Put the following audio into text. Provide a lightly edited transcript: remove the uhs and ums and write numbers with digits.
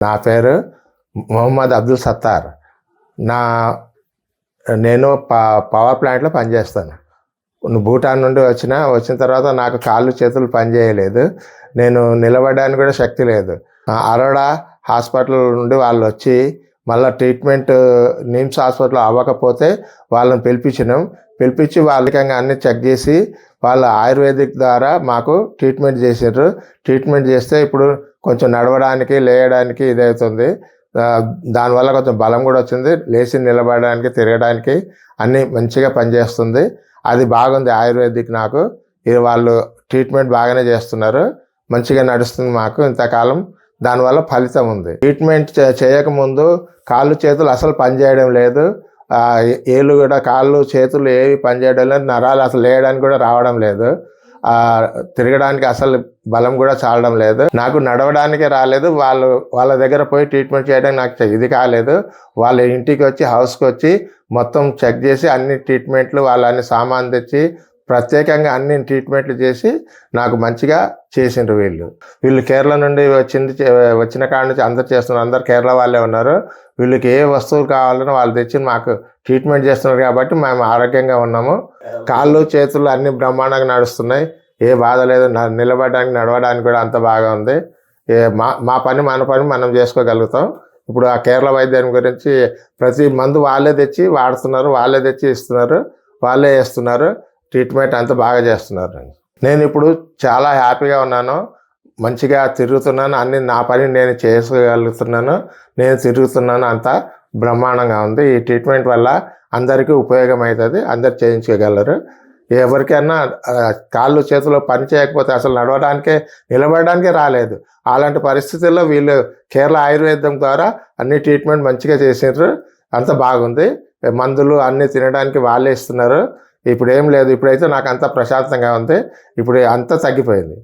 నా పేరు మొహమ్మద్ అబ్దుల్ సత్తార్. నా నేను పవర్ ప్లాంట్లో పనిచేస్తాను. భూటాన్ నుండి వచ్చిన తర్వాత నాకు కాళ్ళు చేతులు పనిచేయలేదు. నేను నిలబడడానికి కూడా శక్తి లేదు. అరోడా హాస్పిటల్ నుండి వాళ్ళు వచ్చి మళ్ళీ ట్రీట్మెంట్ నిమ్స్ హాస్పిటల్ అవ్వకపోతే వాళ్ళని పిలిపించి వాళ్ళకి అన్నీ చెక్ చేసి వాళ్ళు ఆయుర్వేదిక్ ద్వారా మాకు ట్రీట్మెంట్ చేసారు. ట్రీట్మెంట్ చేస్తే ఇప్పుడు కొంచెం నడవడానికి లేయడానికి ఇదవుతుంది. దానివల్ల కొంచెం బలం కూడా వచ్చింది. లేచి నిలబడడానికి తిరగడానికి అన్నీ మంచిగా పనిచేస్తుంది. అది బాగుంది ఆయుర్వేదిక్. నాకు ఇది వాళ్ళు ట్రీట్మెంట్ బాగానే చేస్తున్నారు. మంచిగా నడుస్తుంది మాకు ఇంతకాలం. దానివల్ల ఫలితం ఉంది. ట్రీట్మెంట్ చేయకముందు కాళ్ళు చేతులు అసలు పనిచేయడం లేదు. ఏళ్ళు కూడా కాళ్ళు చేతులు ఏవి పనిచేయడం లేదు. నరాలు అసలు లేయడానికి కూడా రావడం లేదు. తిరగడానికి అసలు బలం కూడా చాలడం లేదు. నాకు నడవడానికే రాలేదు. వాళ్ళ దగ్గర పోయి ట్రీట్మెంట్ చేయడానికి నాకు ఇది కాలేదు. వాళ్ళ ఇంటికి వచ్చి హౌస్కి వచ్చి మొత్తం చెక్ చేసి అన్ని ట్రీట్మెంట్లు వాళ్ళని సామాన్ తెచ్చి ప్రత్యేకంగా అన్ని ట్రీట్మెంట్లు చేసి నాకు మంచిగా చేసిండ్రు. వీళ్ళు కేరళ నుండి వచ్చిన కాడ నుంచి అందరు చేస్తున్నారు. అందరు కేరళ వాళ్ళే ఉన్నారు. వీళ్ళకి ఏ వస్తువులు కావాలన్నా వాళ్ళు తెచ్చి మాకు ట్రీట్మెంట్ చేస్తున్నారు కాబట్టి మేము ఆరోగ్యంగా ఉన్నాము. కాళ్ళు చేతులు అన్ని బ్రహ్మాండంగా నడుస్తున్నాయి. ఏ బాధ లేదు. నిలబడడానికి నడవడానికి కూడా అంత బాగా ఉంది. మన పని మనం చేసుకోగలుగుతాం. ఇప్పుడు ఆ కేరళ వైద్యం గురించి ప్రతి మందు వాళ్ళే తెచ్చి వాడుతున్నారు. వాళ్ళే తెచ్చి ఇస్తున్నారు. వాళ్ళే వేస్తున్నారు. ట్రీట్మెంట్ అంతా బాగా చేస్తున్నారు. నేను ఇప్పుడు చాలా హ్యాపీగా ఉన్నాను. మంచిగా తిరుగుతున్నాను. అన్ని నా పని నేను చేసుకోగలుగుతున్నాను. నేను తిరుగుతున్నాను. అంతా బ్రహ్మాండంగా ఉంది. ఈ ట్రీట్మెంట్ వల్ల అందరికీ ఉపయోగం అవుతుంది. అందరు చేయించుకోగలరు. ఎవరికైనా కాళ్ళు చేతులు పని చేయకపోతే అసలు నిలబడడానికే రాలేదు. అలాంటి పరిస్థితుల్లో వీళ్ళు కేరళ ఆయుర్వేదం ద్వారా అన్ని ట్రీట్మెంట్ మంచిగా చేసినారు. అంత బాగుంది. మందులు అన్నీ తినడానికి వాళ్ళే ఇస్తున్నారు. ఇప్పుడు ఏం లేదు. ఇప్పుడైతే నాకు అంత ప్రశాంతంగా ఉంది. ఇప్పుడు అంతా తగ్గిపోయింది.